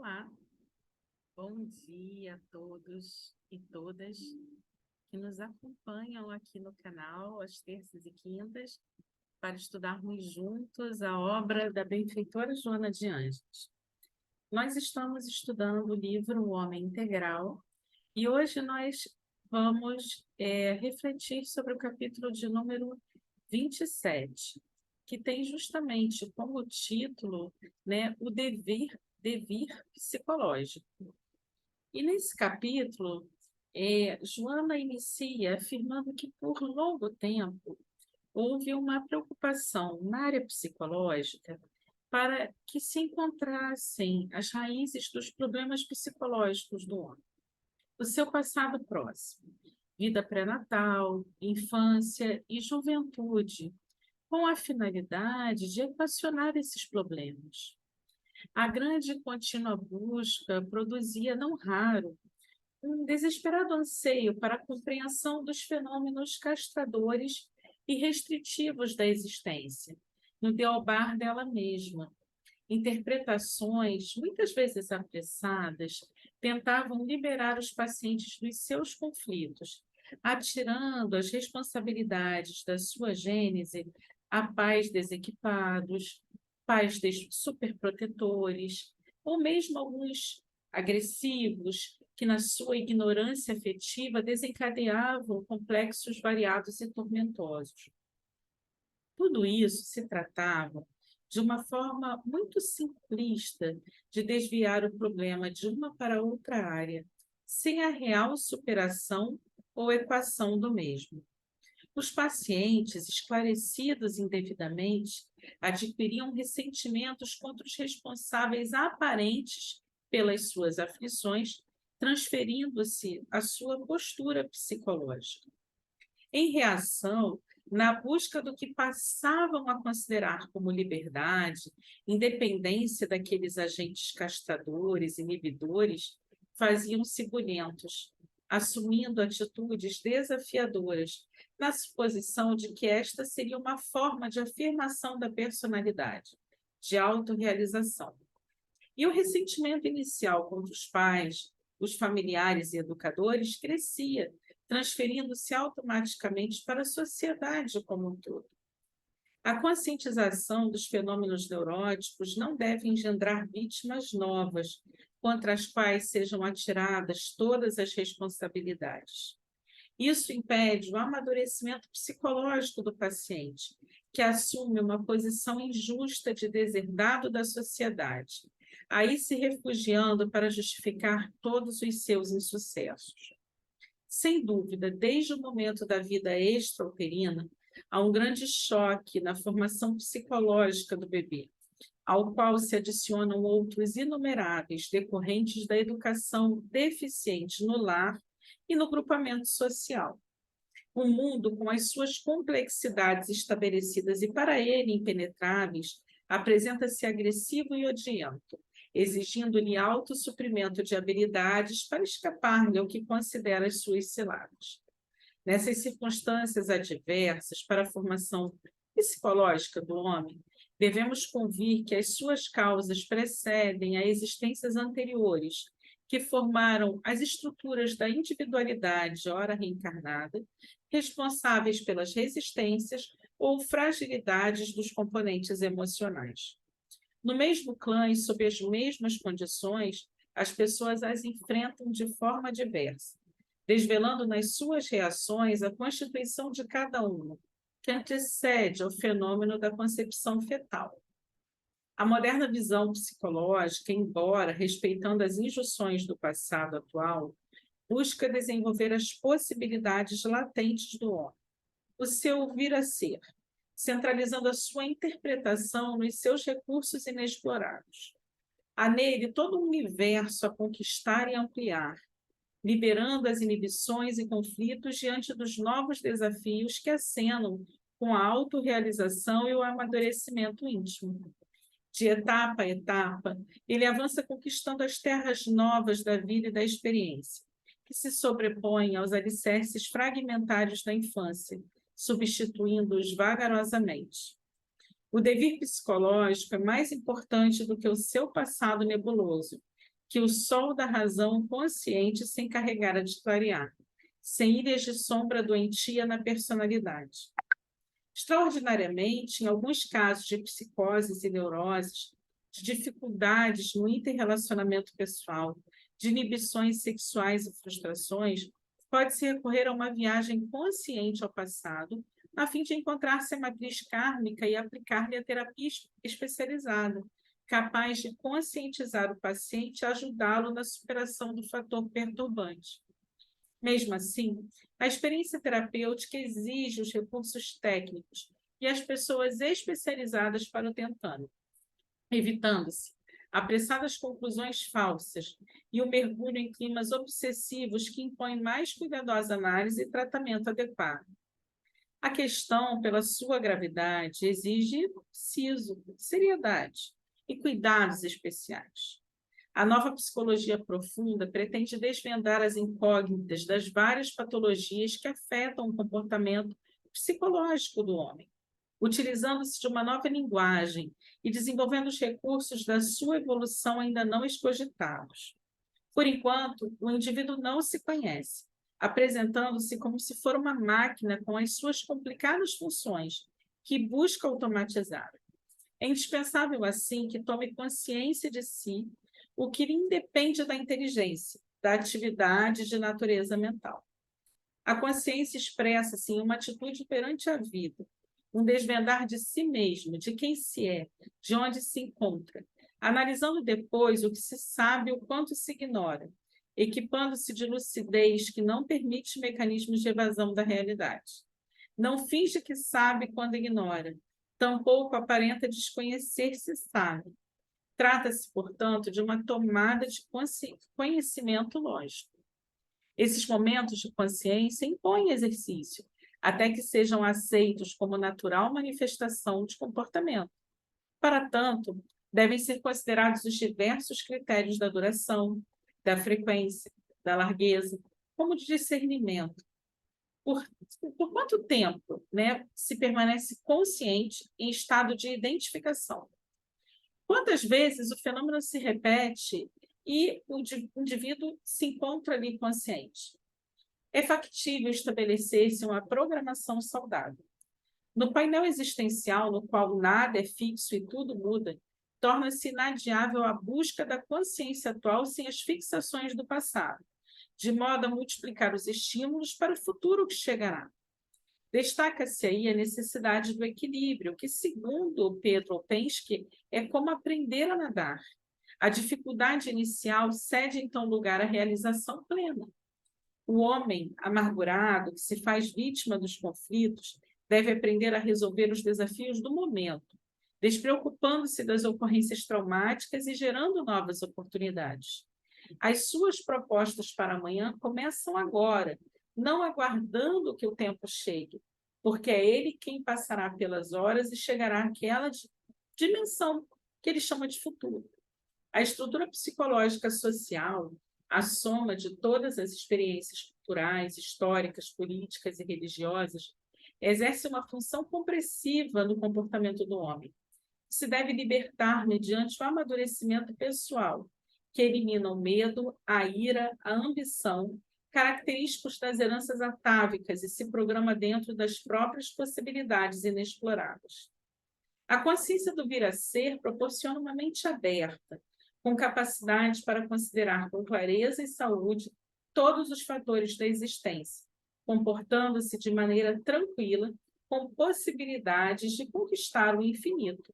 Olá, bom dia a todos e todas que nos acompanham aqui no canal às terças e quintas para estudarmos juntos a obra da benfeitora Joana de Ângeles. Nós estamos estudando o livro O Homem Integral e hoje nós vamos refletir sobre o capítulo de número 27, que tem justamente como título, né, o devir psicológico. E nesse capítulo, Joana inicia afirmando que por longo tempo houve uma preocupação na área psicológica para que se encontrassem as raízes dos problemas psicológicos do homem, o seu passado próximo, vida pré-natal, infância e juventude, com a finalidade de equacionar esses problemas. A grande e contínua busca produzia, não raro, um desesperado anseio para a compreensão dos fenômenos castradores e restritivos da existência, no deobar dela mesma. Interpretações, muitas vezes apressadas, tentavam liberar os pacientes dos seus conflitos, atirando as responsabilidades da sua gênese a pais desequipados, pais superprotetores, ou mesmo alguns agressivos que, na sua ignorância afetiva, desencadeavam complexos variados e tormentosos. Tudo isso se tratava de uma forma muito simplista de desviar o problema de uma para outra área, sem a real superação ou equação do mesmo. Os pacientes, esclarecidos indevidamente, adquiriam ressentimentos contra os responsáveis aparentes pelas suas aflições, transferindo-se a sua postura psicológica. Em reação, na busca do que passavam a considerar como liberdade, independência daqueles agentes castradores, inibidores, faziam-se bulhentos, assumindo atitudes desafiadoras, na suposição de que esta seria uma forma de afirmação da personalidade, de autorrealização. E o ressentimento inicial contra os pais, os familiares e educadores crescia, transferindo-se automaticamente para a sociedade como um todo. A conscientização dos fenômenos neuróticos não deve engendrar vítimas novas, contra as quais sejam atiradas todas as responsabilidades. Isso impede o amadurecimento psicológico do paciente, que assume uma posição injusta de deserdado da sociedade, aí se refugiando para justificar todos os seus insucessos. Sem dúvida, desde o momento da vida extrauterina, há um grande choque na formação psicológica do bebê, ao qual se adicionam outros inumeráveis decorrentes da educação deficiente no lar e no grupamento social. O mundo, com as suas complexidades estabelecidas e para ele impenetráveis, apresenta-se agressivo e odiento, exigindo-lhe alto suprimento de habilidades para escapar-lhe ao que considera as suas ciladas. Nessas circunstâncias adversas para a formação psicológica do homem, devemos convir que as suas causas precedem a existências anteriores, que formaram as estruturas da individualidade, ora reencarnada, responsáveis pelas resistências ou fragilidades dos componentes emocionais. No mesmo clã e sob as mesmas condições, as pessoas as enfrentam de forma diversa, desvelando nas suas reações a constituição de cada uma, que antecede ao fenômeno da concepção fetal. A moderna visão psicológica, embora respeitando as injunções do passado atual, busca desenvolver as possibilidades latentes do homem, o seu vir a ser, centralizando a sua interpretação nos seus recursos inexplorados. Há nele todo um universo a conquistar e ampliar, liberando as inibições e conflitos diante dos novos desafios que acenam com a autorrealização e o amadurecimento íntimo. De etapa a etapa, ele avança conquistando as terras novas da vida e da experiência, que se sobrepõem aos alicerces fragmentários da infância, substituindo-os vagarosamente. O devir psicológico é mais importante do que o seu passado nebuloso, que o sol da razão consciente se encarregara de clarear, sem ilhas de sombra doentia na personalidade. Extraordinariamente, em alguns casos de psicoses e neuroses, de dificuldades no interrelacionamento pessoal, de inibições sexuais e frustrações, pode-se recorrer a uma viagem consciente ao passado, a fim de encontrar-se a matriz kármica e aplicar-lhe a terapia especializada, capaz de conscientizar o paciente e ajudá-lo na superação do fator perturbante. Mesmo assim, a experiência terapêutica exige os recursos técnicos e as pessoas especializadas para o tentando, evitando-se apressadas conclusões falsas e o mergulho em climas obsessivos que impõem mais cuidadosa análise e tratamento adequado. A questão, pela sua gravidade, exige siso, seriedade e cuidados especiais. A nova psicologia profunda pretende desvendar as incógnitas das várias patologias que afetam o comportamento psicológico do homem, utilizando-se de uma nova linguagem e desenvolvendo os recursos da sua evolução ainda não escogitados. Por enquanto, o indivíduo não se conhece, apresentando-se como se for uma máquina com as suas complicadas funções, que busca automatizar. É indispensável, assim, que tome consciência de si, o que lhe independe da inteligência, da atividade de natureza mental. A consciência expressa-se em uma atitude perante a vida, um desvendar de si mesmo, de quem se é, de onde se encontra, analisando depois o que se sabe e o quanto se ignora, equipando-se de lucidez que não permite mecanismos de evasão da realidade. Não finge que sabe quando ignora, tampouco aparenta desconhecer se sabe. Trata-se, portanto, de uma tomada de conhecimento lógico. Esses momentos de consciência impõem exercício, até que sejam aceitos como natural manifestação de comportamento. Para tanto, devem ser considerados os diversos critérios da duração, da frequência, da largueza, como de discernimento. Por quanto tempo, se permanece consciente em estado de identificação? Quantas vezes o fenômeno se repete e o indivíduo se encontra ali consciente? É factível estabelecer-se uma programação saudável. No painel existencial, no qual nada é fixo e tudo muda, torna-se inadiável a busca da consciência atual sem as fixações do passado, de modo a multiplicar os estímulos para o futuro que chegará. Destaca-se aí a necessidade do equilíbrio, que, segundo Pedro Opensky, é como aprender a nadar. A dificuldade inicial cede, então, lugar à realização plena. O homem amargurado, que se faz vítima dos conflitos, deve aprender a resolver os desafios do momento, despreocupando-se das ocorrências traumáticas e gerando novas oportunidades. As suas propostas para amanhã começam agora, não aguardando que o tempo chegue, porque é ele quem passará pelas horas e chegará àquela dimensão que ele chama de futuro. A estrutura psicológica social, a soma de todas as experiências culturais, históricas, políticas e religiosas, exerce uma função compressiva no comportamento do homem. Se deve libertar mediante o amadurecimento pessoal, que elimina o medo, a ira, a ambição, característicos das heranças atávicas e se programa dentro das próprias possibilidades inexploradas. A consciência do vir a ser proporciona uma mente aberta, com capacidade para considerar com clareza e saúde todos os fatores da existência, comportando-se de maneira tranquila, com possibilidades de conquistar o infinito.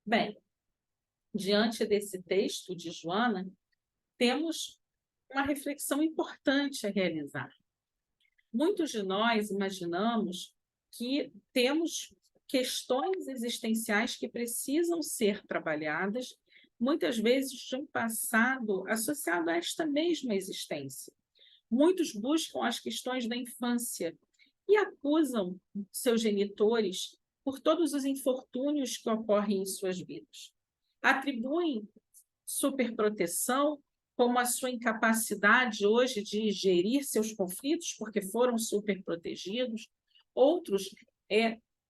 Bem, diante desse texto de Joana, temos uma reflexão importante a realizar. Muitos de nós imaginamos que temos questões existenciais que precisam ser trabalhadas, muitas vezes de um passado associado a esta mesma existência. Muitos buscam as questões da infância e acusam seus genitores por todos os infortúnios que ocorrem em suas vidas. Atribuem superproteção como a sua incapacidade hoje de gerir seus conflitos, porque foram superprotegidos. Outros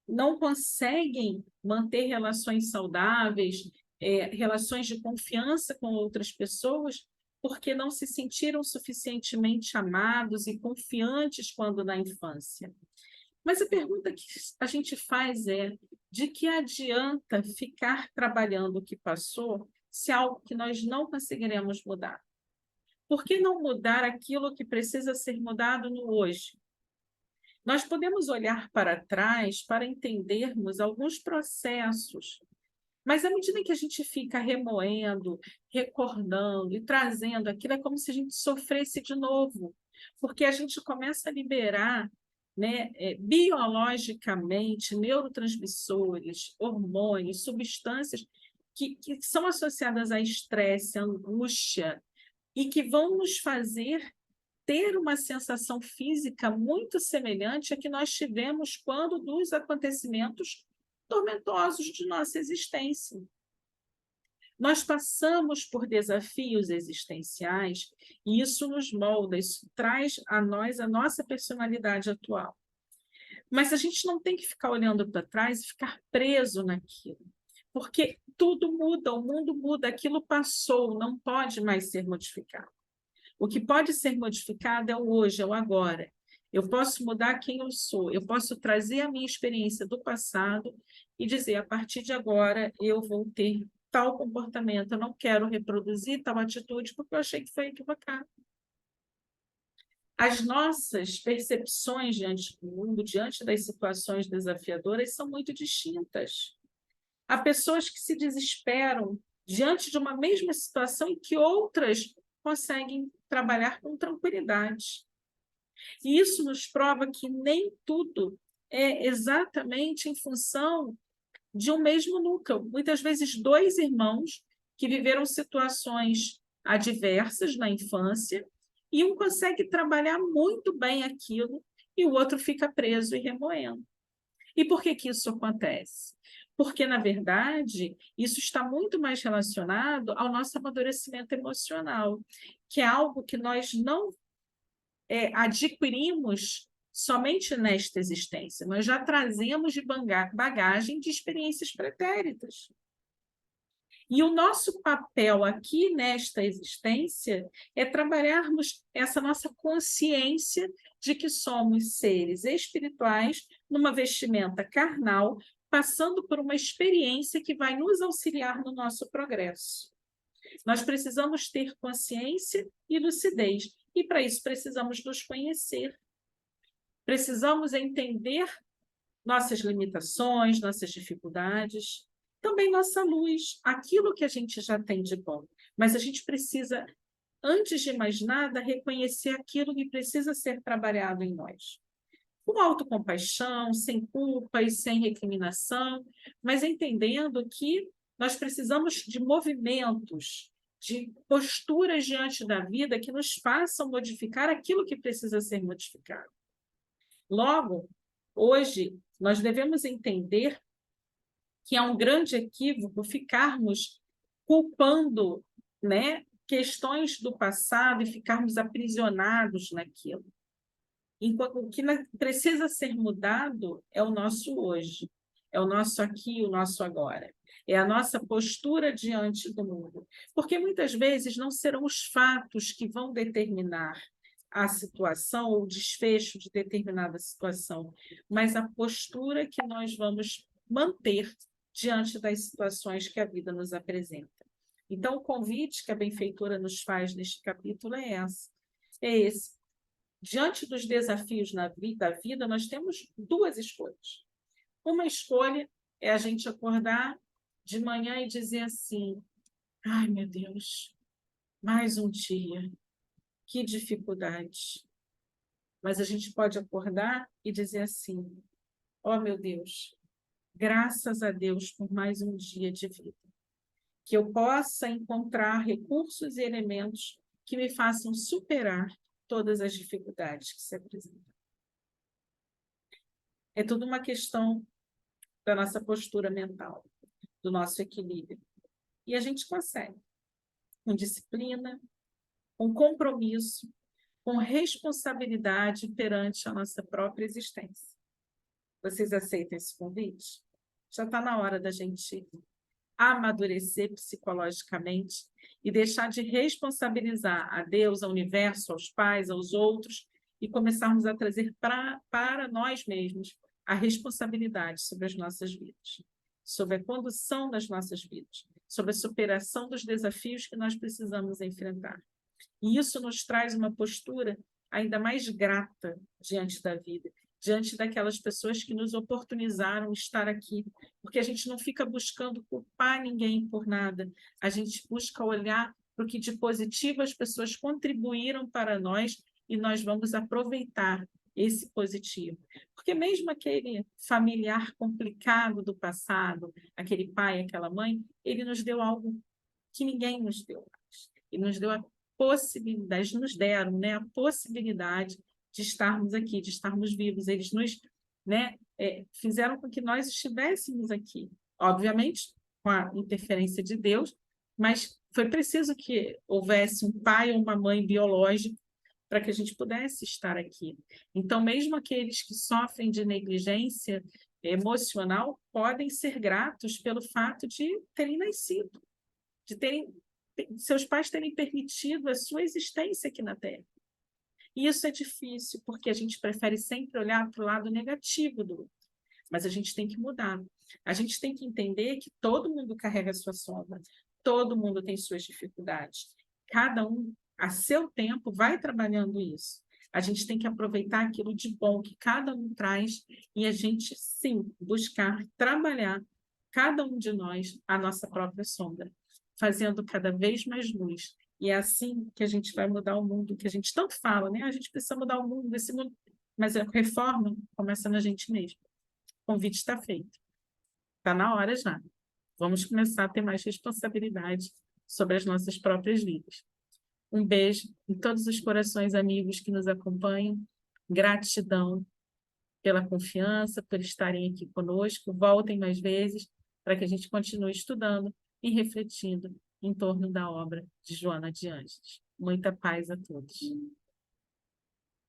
não conseguem manter relações saudáveis relações de confiança com outras pessoas, porque não se sentiram suficientemente amados e confiantes quando na infância. Mas a pergunta que a gente faz é: de que adianta ficar trabalhando o que passou se é algo que nós não conseguiremos mudar? Por que não mudar aquilo que precisa ser mudado no hoje? Nós podemos olhar para trás para entendermos alguns processos, mas à medida que a gente fica remoendo, recordando e trazendo aquilo, é como se a gente sofresse de novo, porque a gente começa a liberar, né, biologicamente, neurotransmissores, hormônios, substâncias que são associadas a estresse, a angústia, e que vão nos fazer ter uma sensação física muito semelhante à que nós tivemos quando dos acontecimentos tormentosos de nossa existência. Nós passamos por desafios existenciais e isso nos molda, isso traz a nós a nossa personalidade atual. Mas a gente não tem que ficar olhando para trás e ficar preso naquilo, porque tudo muda, o mundo muda, aquilo passou, não pode mais ser modificado. O que pode ser modificado é o hoje, é o agora. Eu posso mudar quem eu sou, eu posso trazer a minha experiência do passado e dizer, a partir de agora, eu vou ter tal comportamento, eu não quero reproduzir tal atitude porque eu achei que foi equivocado. As nossas percepções diante do mundo, diante das situações desafiadoras, são muito distintas. Há pessoas que se desesperam diante de uma mesma situação e que outras conseguem trabalhar com tranquilidade. E isso nos prova que nem tudo é exatamente em função de um mesmo núcleo. Muitas vezes, dois irmãos que viveram situações adversas na infância e um consegue trabalhar muito bem aquilo e o outro fica preso e remoendo. E por que que isso acontece? Porque, na verdade, isso está muito mais relacionado ao nosso amadurecimento emocional, que é algo que nós não adquirimos somente nesta existência, nós já trazemos de bagagem de experiências pretéritas. E o nosso papel aqui nesta existência é trabalharmos essa nossa consciência de que somos seres espirituais numa vestimenta carnal, passando por uma experiência que vai nos auxiliar no nosso progresso. Nós precisamos ter consciência e lucidez, e para isso precisamos nos conhecer. Precisamos entender nossas limitações, nossas dificuldades, também nossa luz, aquilo que a gente já tem de bom. Mas a gente precisa, antes de mais nada, reconhecer aquilo que precisa ser trabalhado em nós. Com autocompaixão, sem culpa e sem recriminação, mas entendendo que nós precisamos de movimentos, de posturas diante da vida que nos façam modificar aquilo que precisa ser modificado. Logo, hoje, nós devemos entender que é um grande equívoco ficarmos culpando, né, questões do passado e ficarmos aprisionados naquilo. Enquanto o que precisa ser mudado é o nosso hoje, é o nosso aqui, o nosso agora. É a nossa postura diante do mundo. Porque muitas vezes não serão os fatos que vão determinar a situação ou o desfecho de determinada situação, mas a postura que nós vamos manter diante das situações que a vida nos apresenta. Então, o convite que a benfeitora nos faz neste capítulo é esse. Diante dos desafios da vida, nós temos duas escolhas. Uma escolha é a gente acordar de manhã e dizer assim: ai, meu Deus, mais um dia, que dificuldade. Mas a gente pode acordar e dizer assim: ó, meu Deus, graças a Deus por mais um dia de vida. Que eu possa encontrar recursos e elementos que me façam superar todas as dificuldades que se apresentam. É tudo uma questão da nossa postura mental, do nosso equilíbrio. E a gente consegue, com disciplina, com compromisso, com responsabilidade perante a nossa própria existência. Vocês aceitam esse convite? Já está na hora da gente amadurecer psicologicamente e deixar de responsabilizar a Deus, ao universo, aos pais, aos outros, e começarmos a trazer para nós mesmos a responsabilidade sobre as nossas vidas, sobre a condução das nossas vidas, sobre a superação dos desafios que nós precisamos enfrentar. E isso nos traz uma postura ainda mais grata diante da vida, diante daquelas pessoas que nos oportunizaram estar aqui, porque a gente não fica buscando culpar ninguém por nada, a gente busca olhar para o que de positivo as pessoas contribuíram para nós e nós vamos aproveitar esse positivo. Porque mesmo aquele familiar complicado do passado, aquele pai, aquela mãe, ele nos deu algo que ninguém nos deu mais. Ele nos deu a possibilidade, nos deram, né, a possibilidade de estarmos aqui, de estarmos vivos. Eles nos, né, fizeram com que nós estivéssemos aqui. Obviamente, com a interferência de Deus, mas foi preciso que houvesse um pai ou uma mãe biológica para que a gente pudesse estar aqui. Então, mesmo aqueles que sofrem de negligência emocional podem ser gratos pelo fato de terem nascido, de terem seus pais terem permitido a sua existência aqui na Terra. E isso é difícil, porque a gente prefere sempre olhar para o lado negativo do outro. Mas a gente tem que mudar. A gente tem que entender que todo mundo carrega a sua sombra, todo mundo tem suas dificuldades. Cada um, a seu tempo, vai trabalhando isso. A gente tem que aproveitar aquilo de bom que cada um traz e a gente, sim, buscar trabalhar, cada um de nós, a nossa própria sombra, fazendo cada vez mais luz. E é assim que a gente vai mudar o mundo, que a gente tanto fala, né? A gente precisa mudar o mundo, esse mundo, mas a reforma começa na gente mesmo. O convite está feito. Está na hora já. Vamos começar a ter mais responsabilidade sobre as nossas próprias vidas. Um beijo em todos os corações amigos que nos acompanham. Gratidão pela confiança, por estarem aqui conosco. Voltem mais vezes para que a gente continue estudando e refletindo em torno da obra de Joana de Ângeles. Muita paz a todos.